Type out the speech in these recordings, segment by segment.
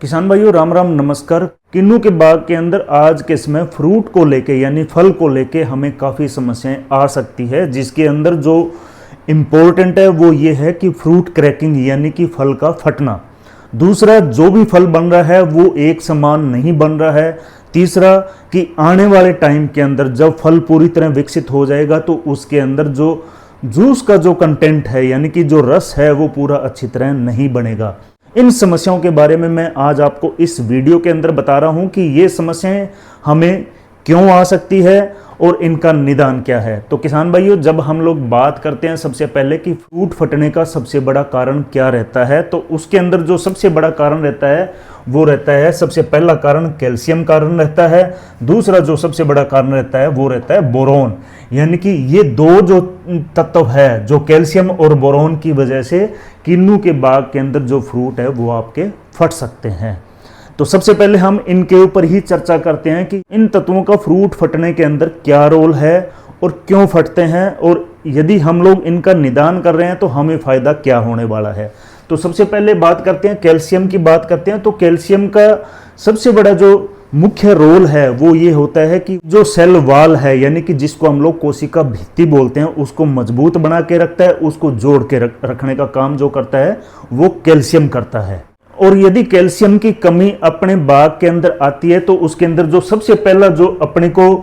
किसान भाइयों राम राम नमस्कार। किन्नू के बाग के अंदर आज के समय फ्रूट को लेके यानी फल को लेके हमें काफ़ी समस्याएं आ सकती है, जिसके अंदर जो इम्पोर्टेंट है वो ये है कि फ्रूट क्रैकिंग यानी कि फल का फटना। दूसरा, जो भी फल बन रहा है वो एक समान नहीं बन रहा है। तीसरा, कि आने वाले टाइम के अंदर जब फल पूरी तरह विकसित हो जाएगा तो उसके अंदर जो जूस का जो कंटेंट है यानी कि जो रस है वो पूरा अच्छी तरह नहीं बनेगा। इन समस्याओं के बारे में मैं आज आपको इस वीडियो के अंदर बता रहा हूं कि ये समस्याएं हमें क्यों आ सकती है और इनका निदान क्या है। तो किसान भाइयों, जब हम लोग बात करते हैं सबसे पहले कि फ्रूट फटने का सबसे बड़ा कारण क्या रहता है, तो उसके अंदर जो सबसे बड़ा कारण रहता है वो रहता है, सबसे पहला कारण कैल्शियम कारण रहता है। दूसरा जो सबसे बड़ा कारण रहता है वो रहता है बोरोन, यानी कि ये दो जो तत्व है, जो कैल्शियम और बोरोन की वजह से किन्नू के बाग के अंदर जो फ्रूट है वो आपके फट सकते हैं। तो सबसे पहले हम इनके ऊपर ही चर्चा करते हैं कि इन तत्वों का फ्रूट फटने के अंदर क्या रोल है और क्यों फटते हैं, और यदि हम लोग इनका निदान कर रहे हैं तो हमें फायदा क्या होने वाला है। तो सबसे पहले बात करते हैं कैल्शियम की बात करते हैं। तो कैल्शियम का सबसे बड़ा जो मुख्य रोल है वो ये होता है कि जो सेल वाल है यानी कि जिसको हम लोग कोशिका भित्ति बोलते हैं उसको मजबूत बना के रखता है, उसको जोड़ के रखने का काम जो करता है वो कैल्शियम करता है। और यदि कैल्शियम की कमी अपने बाग के अंदर आती है तो उसके अंदर जो सबसे पहला जो अपने को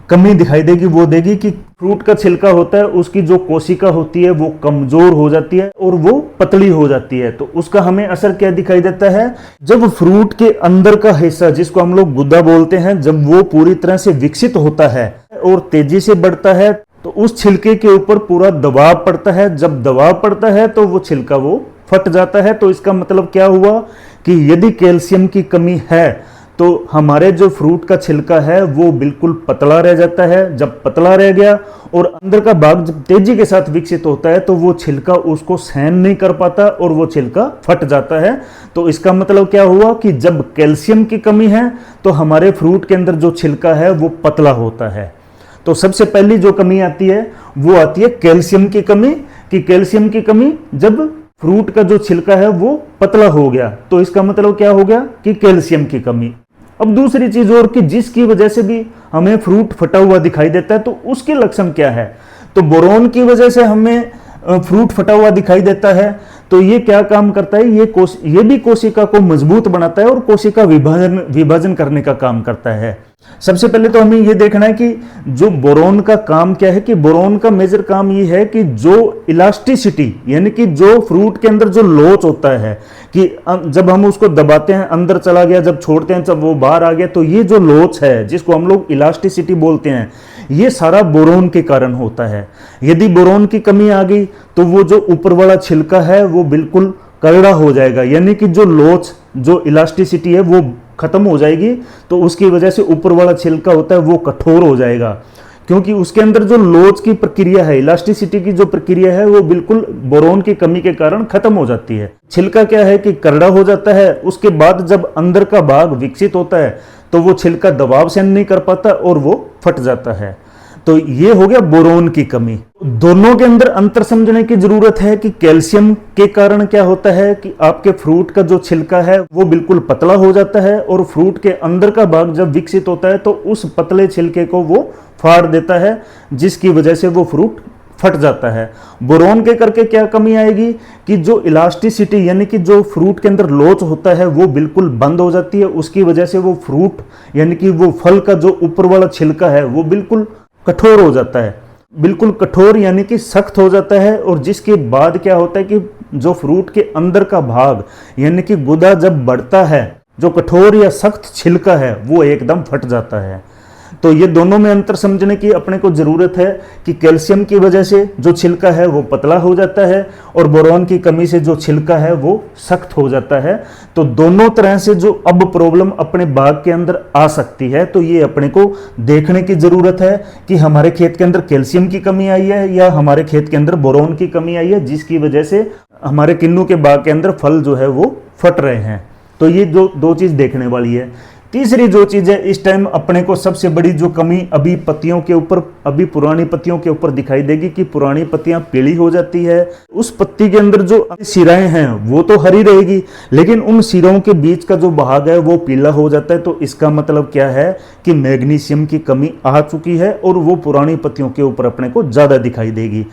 कमी दिखाई देगी वो देगी कि फ्रूट का छिलका होता है, उसकी जो कोशिका होती है वो कमजोर हो जाती है और वो पतली हो जाती है। तो उसका हमें असर क्या दिखाई देता है, जब फ्रूट के अंदर का हिस्सा जिसको हम लोग गुदा बोलते हैं, जब वो पूरी तरह से विकसित होता है और तेजी से बढ़ता है तो उस छिलके के ऊपर पूरा दबाव पड़ता है। जब दबाव पड़ता है तो वो छिलका वो फट जाता है। तो इसका मतलब क्या हुआ कि यदि कैल्शियम की कमी है तो हमारे जो फ्रूट का छिलका है वो बिल्कुल पतला रह जाता है। जब पतला रह गया और अंदर का भाग जब तेजी के साथ विकसित होता है तो वो छिलका उसको सहन नहीं कर पाता और वो छिलका फट जाता है। तो इसका मतलब क्या हुआ कि जब कैल्शियम की कमी है तो हमारे फ्रूट के अंदर जो छिलका है वो पतला होता है। तो सबसे पहली जो कमी आती है वो आती है कैल्शियम की कमी, कि कैल्शियम की कमी जब फ्रूट का जो छिलका है वो पतला हो गया तो इसका मतलब क्या हो गया कि कैल्शियम की कमी। अब दूसरी चीज और कि जिसकी वजह से भी हमें फ्रूट फटा हुआ दिखाई देता है तो उसके लक्षण क्या है। तो बोरोन की वजह से हमें फ्रूट फटा हुआ दिखाई देता है। तो ये क्या काम करता है, ये भी कोशिका को मजबूत बनाता है और कोशिका विभाजन करने का काम करता है। सबसे पहले तो हमें ये देखना है कि जो बोरोन का काम क्या है, कि बोरोन का मेजर काम ये है कि जो इलास्टिसिटी यानी कि जो फ्रूट के अंदर जो लोच होता है कि जब हम उसको दबाते हैं अंदर चला गया, जब छोड़ते हैं जब वो बाहर आ गया, तो ये जो लोच है जिसको हम लोग इलास्टिसिटी बोलते हैं ये सारा बोरोन के कारण होता है। यदि बोरोन की कमी आ गई तो वो जो ऊपर वाला छिलका है वो बिल्कुल करड़ा हो जाएगा, यानी कि जो लोच जो इलास्टिसिटी है वो खत्म हो जाएगी। तो उसकी वजह से ऊपर वाला छिलका होता है वो कठोर हो जाएगा, क्योंकि उसके अंदर जो लोच की प्रक्रिया है, इलास्टिसिटी की जो प्रक्रिया है वो बिल्कुल बोरोन की कमी के कारण खत्म हो जाती है। छिलका क्या है कि करड़ा हो जाता है। उसके बाद जब अंदर का भाग विकसित होता है तो वो छिलका दबाव सहन नहीं कर पाता और वो फट जाता है। तो ये हो गया बोरोन की कमी। दोनों के अंदर अंतर समझने की जरूरत है कि कैल्शियम के कारण क्या होता है कि आपके फ्रूट का जो छिलका है वो बिल्कुल पतला हो जाता है और फ्रूट के अंदर का भाग जब विकसित होता है तो उस पतले छिलके को वो फाड़ देता है, जिसकी वजह से वो फ्रूट फट जाता है। बोरोन के करके क्या कमी आएगी कि जो इलास्टिसिटी यानी कि जो फ्रूट के अंदर लोच होता है वो बिल्कुल बंद हो जाती है। उसकी वजह से वो फ्रूट यानी कि वो फल का जो ऊपर वाला छिलका है वो बिल्कुल कठोर हो जाता है, बिल्कुल कठोर यानी कि सख्त हो जाता है। और जिसके बाद क्या होता है कि जो फ्रूट के अंदर का भाग यानी कि गुदा जब बढ़ता है, जो कठोर या सख्त छिलका है वो एकदम फट जाता है। तो ये दोनों में अंतर समझने की अपने को जरूरत है कि कैल्शियम की वजह से जो छिलका है वो पतला हो जाता है और बोरोन की कमी से जो छिलका है वो सख्त हो जाता है। तो दोनों तरह से जो अब प्रॉब्लम अपने बाग के अंदर आ सकती है तो ये अपने को देखने की जरूरत है कि हमारे खेत के अंदर कैल्शियम की कमी आई है या हमारे खेत के अंदर बोरोन की कमी आई है, जिसकी वजह से हमारे किन्नू के बाग के अंदर फल जो है वो फट रहे हैं। तो ये जो दो चीज देखने वाली है। तीसरी जो चीज़ है, इस टाइम अपने को सबसे बड़ी जो कमी अभी पत्तियों के ऊपर, अभी पुरानी पत्तियों के ऊपर दिखाई देगी कि पुरानी पत्तियां पीली हो जाती है। उस पत्ती के अंदर जो सिराएं हैं वो तो हरी रहेगी, लेकिन उन सिरों के बीच का जो भाग है वो पीला हो जाता है। तो इसका मतलब क्या है कि मैग्नीशियम की कमी आ चुकी है और वो पुरानी पत्तियों के ऊपर अपने को ज़्यादा दिखाई देगी।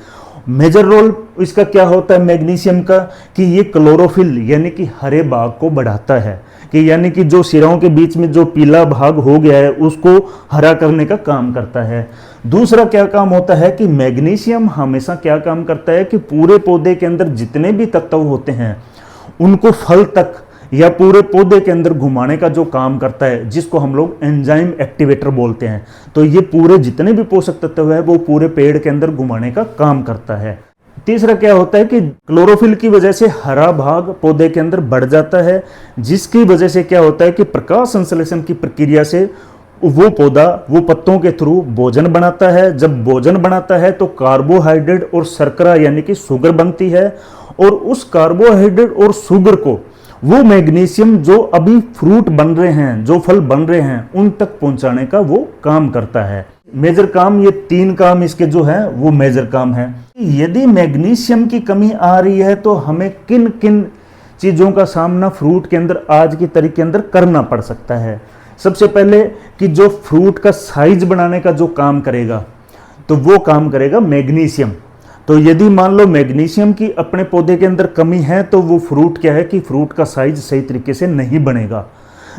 मेजर रोल इसका क्या होता है मैग्नीशियम का, कि ये क्लोरोफिल यानी कि हरे भाग को बढ़ाता है, कि यानी कि जो सिराओं के बीच में जो पीला भाग हो गया है उसको हरा करने का काम करता है। दूसरा क्या काम होता है कि मैग्नीशियम हमेशा क्या काम करता है कि पूरे पौधे के अंदर जितने भी तत्व होते हैं उनको फल तक या पूरे पौधे के अंदर घुमाने का जो काम करता है, जिसको हम लोग एंजाइम एक्टिवेटर बोलते हैं। तो ये पूरे जितने भी पोषक तत्व है वो पूरे पेड़ के अंदर घुमाने का काम करता है। तीसरा क्या होता है कि क्लोरोफिल की वजह से हरा भाग पौधे के अंदर बढ़ जाता है, जिसकी वजह से क्या होता है कि प्रकाश संश्लेषण की प्रक्रिया से वो पौधा वो पत्तों के थ्रू भोजन बनाता है। जब भोजन बनाता है तो कार्बोहाइड्रेट और शर्करा यानी कि शुगर बनती है, और उस कार्बोहाइड्रेट और शुगर को वो मैग्नीशियम जो अभी फ्रूट बन रहे हैं, जो फल बन रहे हैं, उन तक पहुंचाने का वो काम करता है। मेजर काम, ये 3 काम इसके जो है वो मेजर काम है। यदि मैग्नीशियम की कमी आ रही है तो हमें किन किन चीज़ों का सामना फ्रूट के अंदर आज की तारीख के अंदर करना पड़ सकता है। सबसे पहले कि जो फ्रूट का साइज बनाने का जो काम करेगा तो वो काम करेगा मैग्नीशियम। तो यदि मान लो मैग्नीशियम की अपने पौधे के अंदर कमी है तो वो फ्रूट क्या है कि फ्रूट का साइज सही तरीके से नहीं बनेगा।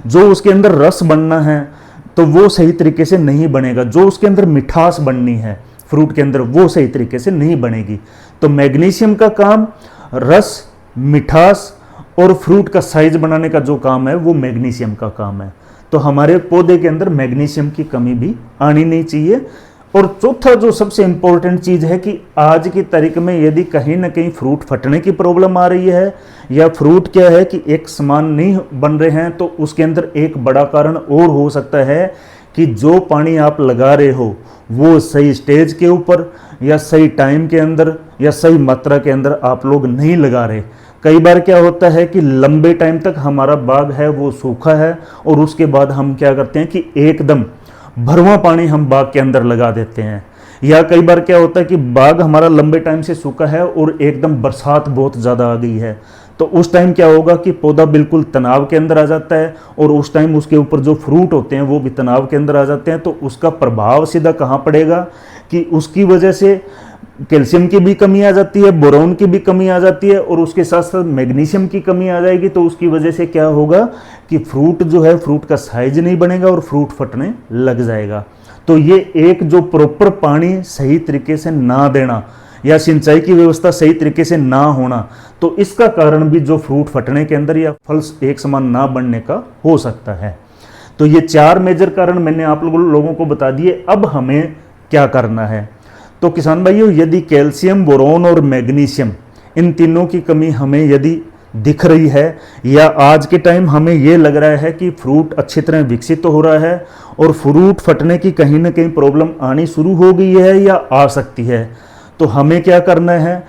जो उसके अंदर रस बनना है तो वो सही तरीके से नहीं बनेगा। जो उसके अंदर मिठास बननी है फ्रूट के अंदर वो सही तरीके से नहीं बनेगी। तो मैग्नीशियम का काम रस, मिठास और फ्रूट का साइज बनाने का जो काम है वो मैग्नीशियम का काम है। तो हमारे पौधे के अंदर मैग्नीशियम की कमी भी आनी नहीं चाहिए। और चौथा जो सबसे इंपॉर्टेंट चीज़ है कि आज की तारीख में यदि कहीं ना कहीं फ्रूट फटने की प्रॉब्लम आ रही है या फ्रूट क्या है कि एक समान नहीं बन रहे हैं, तो उसके अंदर एक बड़ा कारण और हो सकता है कि जो पानी आप लगा रहे हो वो सही स्टेज के ऊपर या सही टाइम के अंदर या सही मात्रा के अंदर आप लोग नहीं लगा रहे। कई बार क्या होता है कि लंबे टाइम तक हमारा बाग है वो सूखा है और उसके बाद हम क्या करते हैं कि एकदम भरवा पानी हम बाग के अंदर लगा देते हैं। या कई बार क्या होता है कि बाग हमारा लंबे टाइम से सूखा है और एकदम बरसात बहुत ज़्यादा आ गई है, तो उस टाइम क्या होगा कि पौधा बिल्कुल तनाव के अंदर आ जाता है और उस टाइम उसके ऊपर जो फ्रूट होते हैं वो भी तनाव के अंदर आ जाते हैं। तो उसका प्रभाव सीधा कहाँ पड़ेगा कि उसकी वजह से कैल्शियम की भी कमी आ जाती है, बोरोन की भी कमी आ जाती है और उसके साथ साथ मैग्नीशियम की कमी आ जाएगी। तो उसकी वजह से क्या होगा कि फ्रूट जो है फ्रूट का साइज नहीं बनेगा और फ्रूट फटने लग जाएगा। तो ये एक जो प्रॉपर पानी सही तरीके से ना देना या सिंचाई की व्यवस्था सही तरीके से ना होना, तो इसका कारण भी जो फ्रूट फटने के अंदर या फल एक समान ना बनने का हो सकता है। तो ये 4 मेजर कारण मैंने आप लोगों को बता दिए। अब हमें क्या करना है? तो किसान भाइयों, यदि कैल्शियम, बोरोन और मैग्नीशियम इन तीनों की कमी हमें यदि दिख रही है या आज के टाइम हमें ये लग रहा है कि फ्रूट अच्छी तरह विकसित तो हो रहा है और फ्रूट फटने की कहीं ना कहीं प्रॉब्लम आनी शुरू हो गई है या आ सकती है, तो हमें क्या करना है?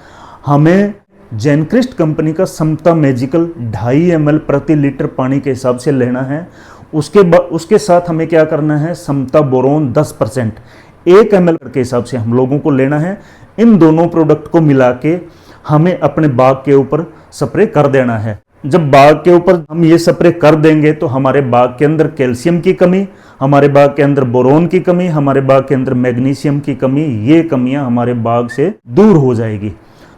हमें जेनक्रिस्ट कंपनी का समता मैजिकल 2.5 ml प्रति लीटर पानी के हिसाब से लेना है। उसके साथ हमें क्या करना है? समता बोरोन 10% 1 ml के हिसाब से हम लोगों को लेना है। इन दोनों प्रोडक्ट को मिला के हमें अपने बाग के ऊपर स्प्रे कर देना है। जब बाग के ऊपर हम ये स्प्रे कर देंगे तो हमारे बाग के अंदर कैल्शियम की कमी, हमारे बाग के अंदर बोरोन की कमी, हमारे बाग के अंदर मैग्नीशियम की कमी, ये कमियां हमारे बाग से दूर हो जाएगी।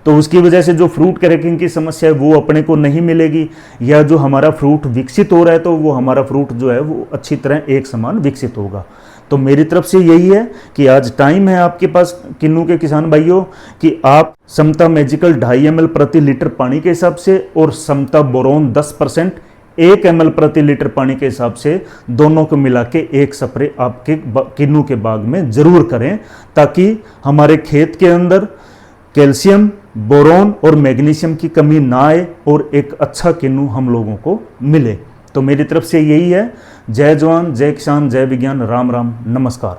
तो उसकी वजह से जो फ्रूट क्रैकिंग की समस्या है वो अपने को नहीं मिलेगी, या जो हमारा फ्रूट विकसित हो रहा है तो वो हमारा फ्रूट जो है वो अच्छी तरह एक समान विकसित होगा। तो मेरी तरफ से यही है कि आज टाइम है आपके पास किन्नू के किसान भाइयों कि आप समता मैजिकल 2.5 ml प्रति लीटर पानी के हिसाब से और समता बोरोन 10% 1 ml प्रति लीटर पानी के हिसाब से दोनों को मिला के एक स्प्रे आपके किन्नू के बाग में जरूर करें, ताकि हमारे खेत के अंदर कैल्शियम, बोरोन और मैग्नीशियम की कमी ना आए और एक अच्छा किन्नू हम लोगों को मिले। तो मेरी तरफ से यही है। जय जवान, जय किसान, जय विज्ञान, राम राम, नमस्कार।